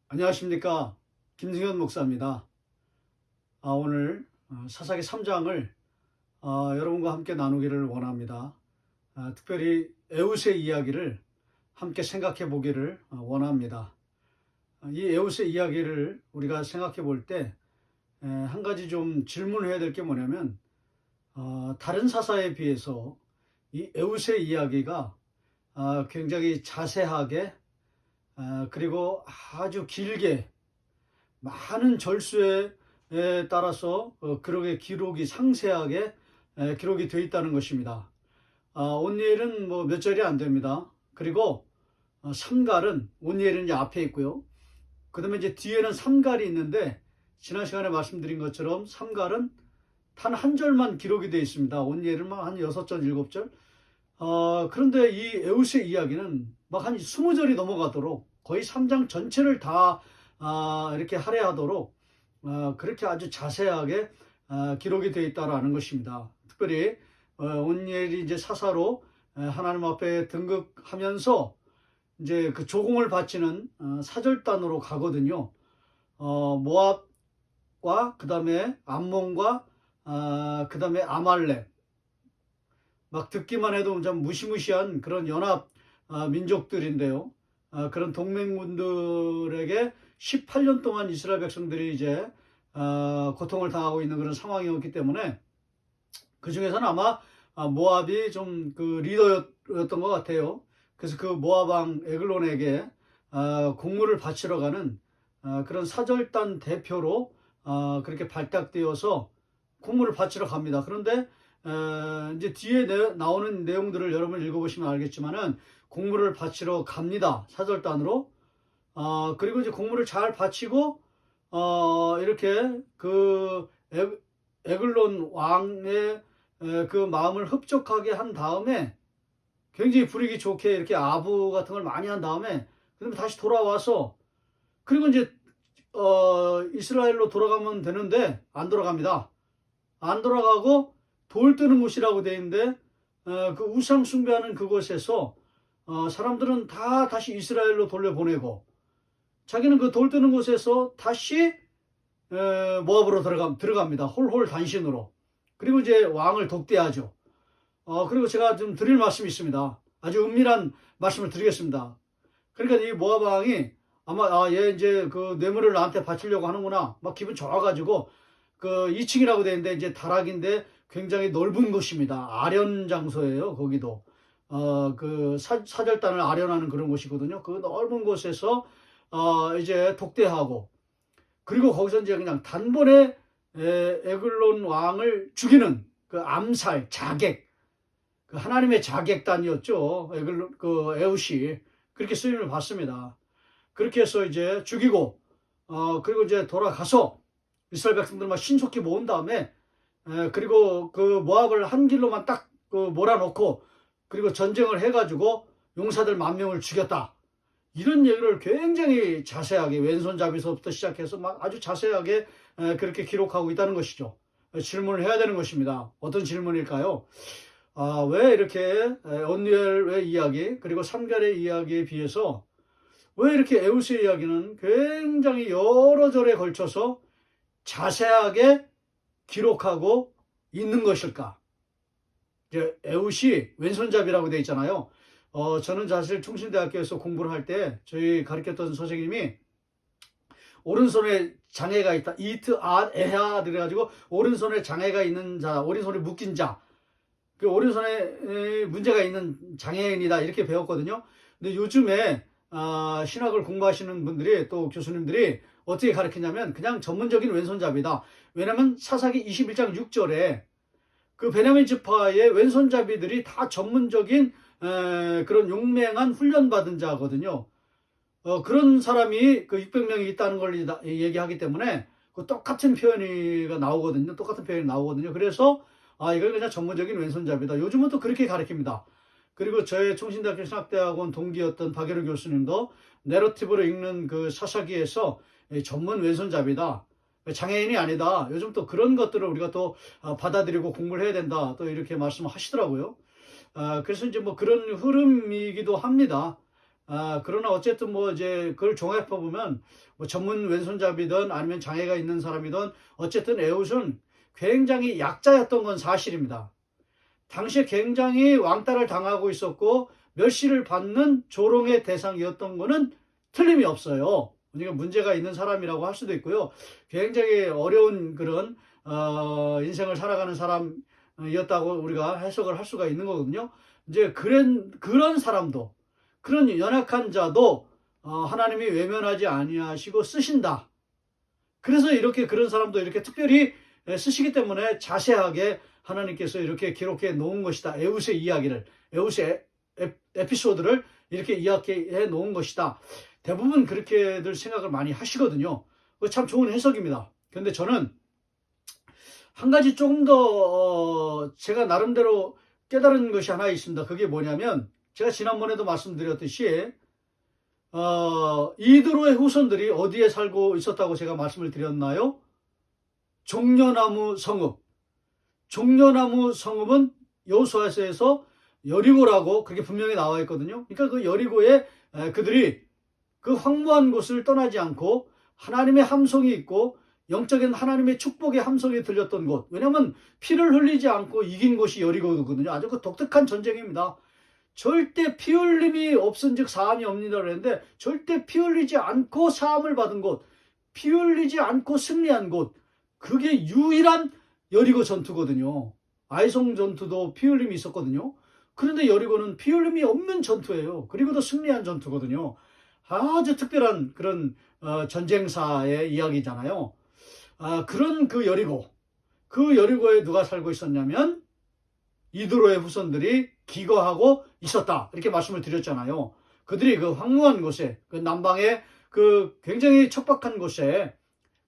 안녕하십니까. 김승현 목사입니다. 오늘 사사기 3장을 여러분과 함께 나누기를 원합니다. 특별히 에웃의 이야기를 함께 생각해 보기를 원합니다. 이 에웃의 이야기를 우리가 생각해 볼 때 한 가지 좀 질문해야 될 게 뭐냐면 다른 사사에 비해서 이 에웃의 이야기가 굉장히 자세하게 그리고 아주 길게 많은 절수에 따라서 그렇게 기록이 상세하게 기록이 되어 있다는 것입니다. 온니엘은 뭐 몇 절이 안 됩니다. 그리고 삼갈은 온니엘은 이제 앞에 있고요. 그 다음에 이제 뒤에는 삼갈이 있는데 지난 시간에 말씀드린 것처럼 삼갈은 단 한 절만 기록이 되어 있습니다. 온니엘은 막 한 6절, 7절. 그런데 이 에웃의 이야기는 막 한 20절이 넘어가도록 거의 3장 전체를 다 이렇게 할애하도록 그렇게 아주 자세하게 기록이 되어 있다라는 것입니다. 특별히 온니엘이 이제 사사로 하나님 앞에 등극하면서 이제 그 조공을 바치는 사절단으로 가거든요. 모압과 그 다음에 암몬과 그 다음에 아말렉, 막 듣기만 해도 좀 무시무시한 그런 연합 민족들인데요. 그런 동맹군들에게 18년 동안 이스라엘 백성들이 이제 고통을 당하고 있는 그런 상황이었기 때문에 그 중에서는 아마 모압이 좀 그 리더였던 것 같아요. 그래서 그 모압 왕 에글론에게 공물을 바치러 가는 그런 사절단 대표로 그렇게 발탁되어서 공물을 바치러 갑니다. 그런데 이제 뒤에 나오는 내용들을 여러분 읽어보시면 알겠지만은 공물을 바치러 갑니다. 사절단으로. 그리고 이제 공물을 잘 바치고 이렇게 그 에글론 왕의 그 마음을 흡족하게 한 다음에 굉장히 분위기 좋게 이렇게 아부 같은 걸 많이 한 다음에 그다음에 다시 돌아와서 그리고 이제 이스라엘로 돌아가면 되는데 안 돌아갑니다. 안 돌아가고 돌 뜨는 곳이라고 돼 있는데 그 우상 숭배하는 그곳에서 사람들은 다 다시 이스라엘로 돌려보내고 자기는 그 돌 뜨는 곳에서 다시 모압으로 들어갑니다. 홀홀 단신으로. 그리고 이제 왕을 독대하죠. 그리고 제가 좀 드릴 말씀이 있습니다. 아주 은밀한 말씀을 드리겠습니다. 그러니까 이 모압 왕이 아마 얘 이제 그 뇌물을 나한테 바치려고 하는구나 막 기분 좋아가지고 그 2층이라고 되어 있는데 이제 다락인데 굉장히 넓은 곳입니다. 아련 장소예요. 거기도 그 사절단을 아련하는 그런 곳이거든요. 그 넓은 곳에서 이제 독대하고 그리고 거기서 이제 그냥 단번에 에글론 왕을 죽이는 그 암살 자객 그 하나님의 자객단이었죠. 에글론 그 에웃이 그렇게 쓰임을 받습니다. 그렇게 해서 이제 죽이고 그리고 이제 돌아가서 이스라엘 백성들만 신속히 모은 다음에 그리고 그 모압을 한 길로만 딱 그 몰아놓고 그리고 전쟁을 해가지고 용사들 10,000명을 죽였다. 이런 얘기를 굉장히 자세하게 왼손잡이서부터 시작해서 막 아주 자세하게 그렇게 기록하고 있다는 것이죠. 질문을 해야 되는 것입니다. 어떤 질문일까요? 왜 이렇게 온니엘의 이야기 그리고 삼갈의 이야기에 비해서 왜 이렇게 에웃의 이야기는 굉장히 여러 절에 걸쳐서 자세하게 기록하고 있는 것일까? 이제 에웃이 왼손잡이라고 되어 있잖아요. 저는 사실 충신대학교에서 공부를 할 때 저희 가르쳤던 선생님이 오른손에 장애가 있다. 이트 아 에하 그래가지고 오른손에 장애가 있는 자, 오른손에 묶인 자, 그 오른손에 문제가 있는 장애인이다 이렇게 배웠거든요. 근데 요즘에 신학을 공부하시는 분들이 또 교수님들이 어떻게 가르치냐면 그냥 전문적인 왼손잡이다. 왜냐면 사사기 21장 6절에 그 베냐민 지파의 왼손잡이들이 다 전문적인 그런 용맹한 훈련받은 자거든요. 그런 사람이 그 600명이 있다는 걸 얘기하기 때문에 그 똑같은 표현이 나오거든요. 똑같은 표현이 나오거든요. 그래서 이건 그냥 전문적인 왼손잡이다. 요즘은 또 그렇게 가르칩니다. 그리고 저의 총신대학교 신학대학원 동기였던 박예로 교수님도 내러티브로 읽는 그 사사기에서 전문 왼손잡이다. 장애인이 아니다. 요즘 또 그런 것들을 우리가 또 받아들이고 공부를 해야 된다. 또 이렇게 말씀을 하시더라고요. 그래서 이제 뭐 그런 흐름이기도 합니다. 그러나 어쨌든 뭐 이제 그걸 종합해 보면 뭐 전문 왼손잡이든 아니면 장애가 있는 사람이든 어쨌든 에훗은 굉장히 약자였던 건 사실입니다. 당시에 굉장히 왕따를 당하고 있었고 멸시를 받는 조롱의 대상이었던 거는 틀림이 없어요. 그러니까 문제가 있는 사람이라고 할 수도 있고요. 굉장히 어려운 그런 인생을 살아가는 사람이었다고 우리가 해석을 할 수가 있는 거거든요. 이제 그런 사람도, 그런 연약한 자도 하나님이 외면하지 아니하시고 쓰신다. 그래서 이렇게 그런 사람도 이렇게 특별히 쓰시기 때문에 자세하게 하나님께서 이렇게 기록해 놓은 것이다. 에훗의 이야기를, 에훗의 에피소드를 이렇게 이야기해 놓은 것이다. 대부분 그렇게들 생각을 많이 하시거든요. 참 좋은 해석입니다. 그런데 저는 한 가지 조금 더 제가 나름대로 깨달은 것이 하나 있습니다. 그게 뭐냐면 제가 지난번에도 말씀드렸듯이 이드로의 후손들이 어디에 살고 있었다고 제가 말씀을 드렸나요? 종려나무 성읍. 종려나무 성읍은 여호수아서에서 여리고라고 그렇게 분명히 나와 있거든요. 그러니까 그 여리고에 그들이 그 황무한 곳을 떠나지 않고 하나님의 함성이 있고 영적인 하나님의 축복의 함성이 들렸던 곳. 왜냐하면 피를 흘리지 않고 이긴 곳이 여리고거든요. 아주 그 독특한 전쟁입니다. 절대 피 흘림이 없은즉 사함이 없느니라 그랬는데 절대 피 흘리지 않고 사함을 받은 곳, 피 흘리지 않고 승리한 곳, 그게 유일한 여리고 전투거든요. 아이송 전투도 피 흘림이 있었거든요. 그런데 여리고는 피 흘림이 없는 전투예요. 그리고도 승리한 전투거든요. 아주 특별한 그런 전쟁사의 이야기잖아요. 그런 그 여리고에 누가 살고 있었냐면 이드로의 후손들이 기거하고 있었다. 이렇게 말씀을 드렸잖아요. 그들이 그 황무한 곳에, 그 남방의 그 굉장히 척박한 곳에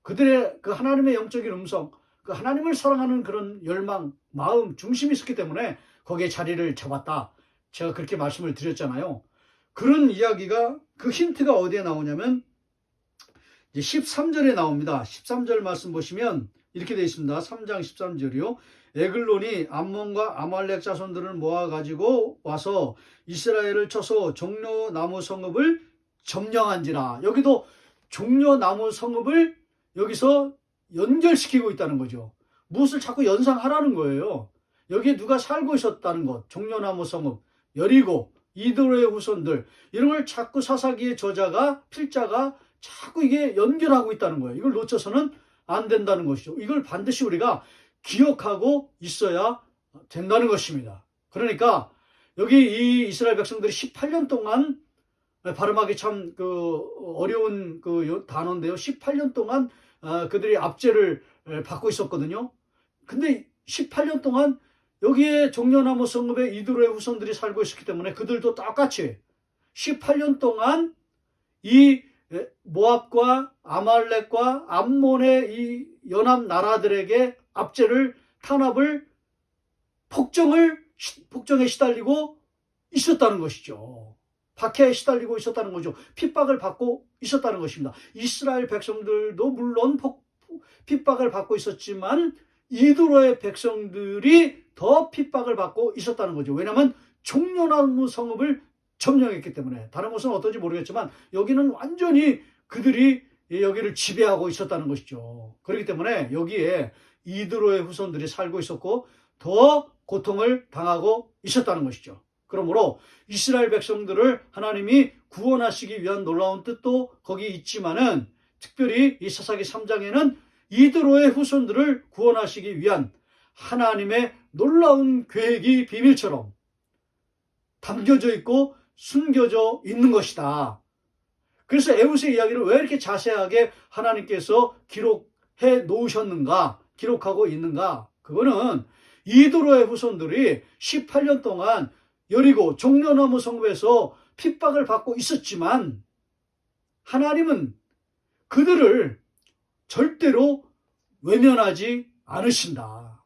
그들의 그 하나님의 영적인 음성, 그 하나님을 사랑하는 그런 열망, 마음, 중심이 있었기 때문에 거기에 자리를 잡았다. 제가 그렇게 말씀을 드렸잖아요. 그런 이야기가, 그 힌트가 어디에 나오냐면 이제 13절에 나옵니다. 13절 말씀 보시면 이렇게 되어 있습니다. 3장 13절이요. 에글론이 암몬과 아말렉 자손들을 모아가지고 와서 이스라엘을 쳐서 종려나무 성읍을 점령한지라. 여기도 종려나무 성읍을 여기서 연결시키고 있다는 거죠. 무엇을 자꾸 연상하라는 거예요. 여기에 누가 살고 있었다는 것, 종려나무 성읍, 여리고, 이드로의 후손들, 이런 걸 자꾸 사사기의 저자가, 필자가 자꾸 이게 연결하고 있다는 거예요. 이걸 놓쳐서는 안 된다는 것이죠. 이걸 반드시 우리가 기억하고 있어야 된다는 것입니다. 그러니까 여기 이 이스라엘 백성들이 18년 동안, 발음하기 참 어려운 그 단어인데요. 18년 동안 그들이 압제를 받고 있었거든요. 근데 18년 동안 여기에 종려나무 성읍에 이드로의 후손들이 살고 있었기 때문에 그들도 똑같이 18년 동안 이 모압과 아말렉과 암몬의 이 연합 나라들에게 압제를, 탄압을, 폭정에 시달리고 있었다는 것이죠. 박해에 시달리고 있었다는 거죠. 핍박을 받고 있었다는 것입니다. 이스라엘 백성들도 물론 핍박을 받고 있었지만 이드로의 백성들이 더 핍박을 받고 있었다는 거죠. 왜냐하면 종려나무 성읍을 점령했기 때문에. 다른 곳은 어떤지 모르겠지만 여기는 완전히 그들이 여기를 지배하고 있었다는 것이죠. 그렇기 때문에 여기에 이드로의 후손들이 살고 있었고 더 고통을 당하고 있었다는 것이죠. 그러므로 이스라엘 백성들을 하나님이 구원하시기 위한 놀라운 뜻도 거기 있지만은 특별히 이 사사기 3장에는 이드로의 후손들을 구원하시기 위한 하나님의 놀라운 계획이 비밀처럼 담겨져 있고 숨겨져 있는 것이다. 그래서 에훗의 이야기를 왜 이렇게 자세하게 하나님께서 기록해 놓으셨는가, 기록하고 있는가? 그거는 이드로의 후손들이 18년 동안 여리고 종려나무 성읍에서 핍박을 받고 있었지만 하나님은 그들을 절대로 외면하지 않으신다.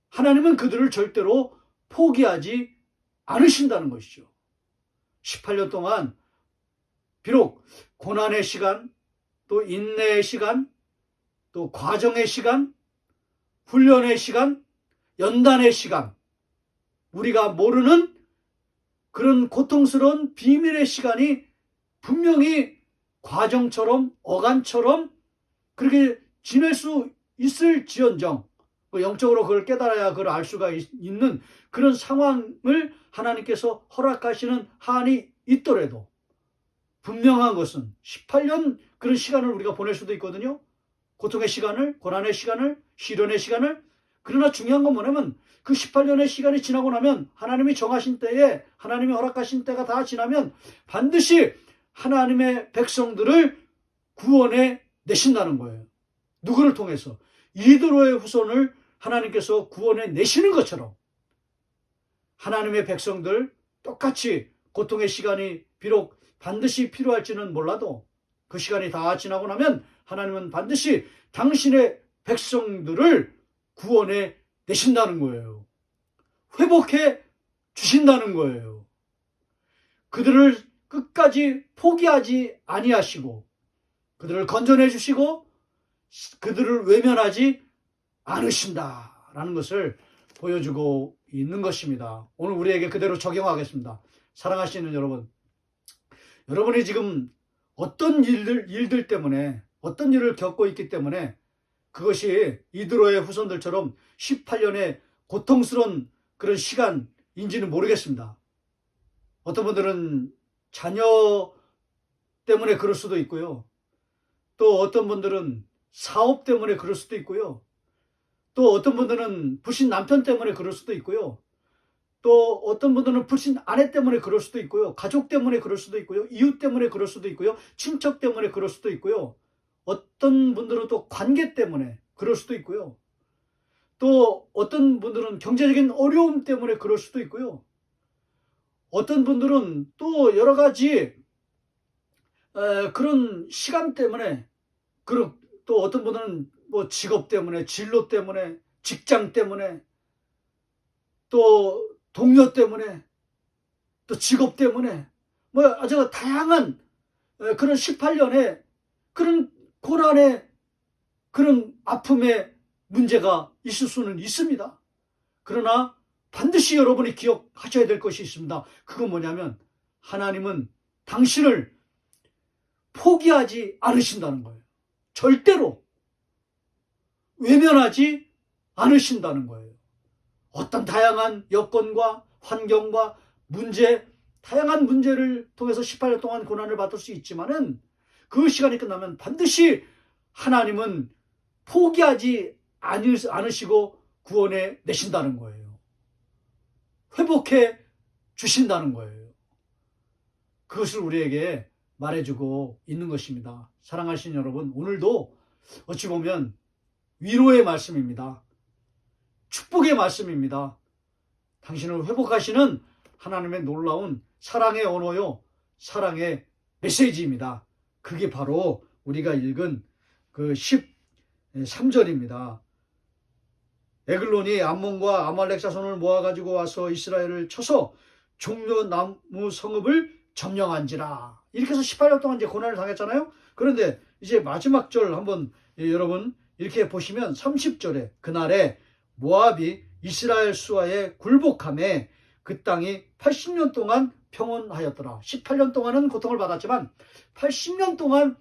하나님은 그들을 절대로 포기하지 않으신다는 것이죠. 18년 동안 비록 고난의 시간, 또 인내의 시간, 또 과정의 시간, 훈련의 시간, 연단의 시간, 우리가 모르는 그런 고통스러운 비밀의 시간이 분명히 과정처럼 어간처럼 그렇게 지낼 수 있을지언정 영적으로 그걸 깨달아야 그걸 알 수가 있는 그런 상황을 하나님께서 허락하시는 한이 있더라도 분명한 것은 18년 그런 시간을 우리가 보낼 수도 있거든요. 고통의 시간을, 고난의 시간을, 시련의 시간을. 그러나 중요한 건 뭐냐면 그 18년의 시간이 지나고 나면 하나님이 정하신 때에 하나님이 허락하신 때가 다 지나면 반드시 하나님의 백성들을 구원해 내신다는 거예요. 누구를 통해서? 이드로의 후손을 하나님께서 구원해 내시는 것처럼 하나님의 백성들 똑같이 고통의 시간이 비록 반드시 필요할지는 몰라도 그 시간이 다 지나고 나면 하나님은 반드시 당신의 백성들을 구원해 내신다는 거예요. 회복해 주신다는 거예요. 그들을 끝까지 포기하지 아니하시고 그들을 건져내 주시고 그들을 외면하지 않으신다라는 것을 보여주고 있는 것입니다. 오늘 우리에게 그대로 적용하겠습니다. 사랑하시는 여러분, 여러분이 지금 어떤 일들 때문에 어떤 일을 겪고 있기 때문에 그것이 이드로의 후손들처럼 18년의 고통스러운 그런 시간인지는 모르겠습니다. 어떤 분들은 자녀 때문에 그럴 수도 있고요. 또 어떤 분들은 사업 때문에 그럴 수도 있고요. 또 어떤 분들은 불신 남편 때문에 그럴 수도 있고요. 또 어떤 분들은 불신 아내 때문에 그럴 수도 있고요. 가족 때문에 그럴 수도 있고요. 이웃 때문에 그럴 수도 있고요. 친척 때문에 그럴 수도 있고요. 어떤 분들은 또 관계 때문에 그럴 수도 있고요. 또 어떤 분들은 경제적인 어려움 때문에 그럴 수도 있고요. 어떤 분들은 또 여러 가지 그런 시간 때문에 또 어떤 분들은 뭐 직업 때문에, 진로 때문에, 직장 때문에, 또 동료 때문에, 또 직업 때문에, 뭐 아주 다양한 그런 18년의 그런 고난의 그런 아픔의 문제가 있을 수는 있습니다. 그러나 반드시 여러분이 기억하셔야 될 것이 있습니다. 그건 뭐냐면 하나님은 당신을 포기하지 않으신다는 거예요. 절대로 외면하지 않으신다는 거예요. 어떤 다양한 여건과 환경과 문제, 다양한 문제를 통해서 18년 동안 고난을 받을 수 있지만은 그 시간이 끝나면 반드시 하나님은 포기하지 않으시고 구원해 내신다는 거예요. 회복해 주신다는 거예요. 그것을 우리에게 말해주고 있는 것입니다. 사랑하시는 여러분, 오늘도 어찌 보면 위로의 말씀입니다. 축복의 말씀입니다. 당신을 회복하시는 하나님의 놀라운 사랑의 언어요, 사랑의 메시지입니다. 그게 바로 우리가 읽은 그 13절입니다. 에글론이 암몬과 아말렉 자손을 모아가지고 와서 이스라엘을 쳐서 종려나무 성읍을 점령한지라. 이렇게 해서 18년 동안 이제 고난을 당했잖아요. 그런데 이제 마지막 절 한번 여러분 이렇게 보시면 30절에 그날에 모압이 이스라엘 수하에 굴복함에 그 땅이 80년 동안 평온하였더라. 18년 동안은 고통을 받았지만 80년 동안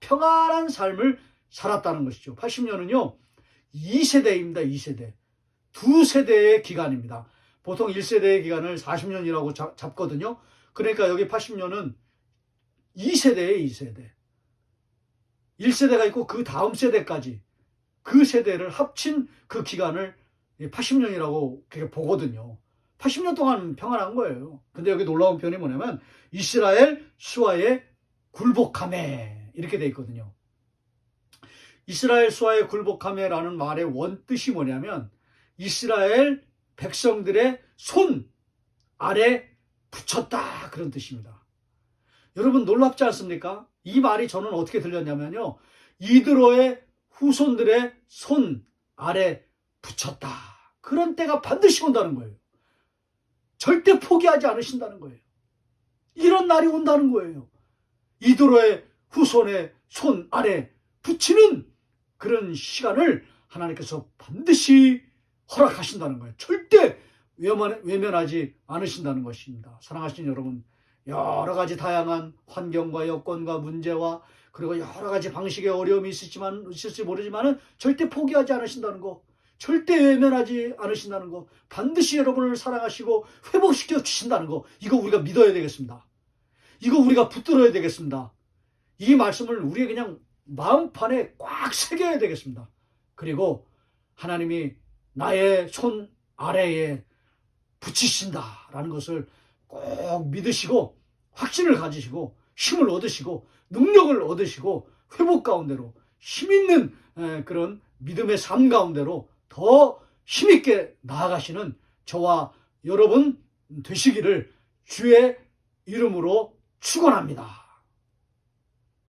평안한 삶을 살았다는 것이죠. 80년은요 2세대입니다. 2세대. 두 세대의 기간입니다. 보통 1세대의 기간을 40년이라고 잡거든요. 그러니까 여기 80년은 2세대예요. 2세대. 1세대가 있고 그 다음 세대까지 그 세대를 합친 그 기간을 80년이라고 그렇게 보거든요. 80년 동안 평안한 거예요. 근데 여기 놀라운 표현이 뭐냐면 이스라엘 수하에 굴복하매 이렇게 돼 있거든요. 이스라엘 수하에 굴복하매라는 말의 원뜻이 뭐냐면 이스라엘 백성들의 손 아래 붙였다 그런 뜻입니다. 여러분 놀랍지 않습니까? 이 말이 저는 어떻게 들렸냐면요. 이드로의 후손들의 손 아래 붙였다. 그런 때가 반드시 온다는 거예요. 절대 포기하지 않으신다는 거예요. 이런 날이 온다는 거예요. 이드로의 후손의 손 아래 붙이는 그런 시간을 하나님께서 반드시 허락하신다는 거예요. 절대 외면하지 않으신다는 것입니다. 사랑하시는 여러분, 여러 가지 다양한 환경과 여건과 문제와 그리고 여러 가지 방식의 어려움이 있을지 모르지만 절대 포기하지 않으신다는 거, 절대 외면하지 않으신다는 거, 반드시 여러분을 사랑하시고 회복시켜 주신다는 거, 이거 우리가 믿어야 되겠습니다. 이거 우리가 붙들어야 되겠습니다. 이 말씀을 우리의 그냥 마음판에 꽉 새겨야 되겠습니다. 그리고 하나님이 나의 손 아래에 붙이신다라는 것을 꼭 믿으시고 확신을 가지시고 힘을 얻으시고 능력을 얻으시고 회복 가운데로 힘있는 그런 믿음의 삶 가운데로 더 힘있게 나아가시는 저와 여러분 되시기를 주의 이름으로 축원합니다.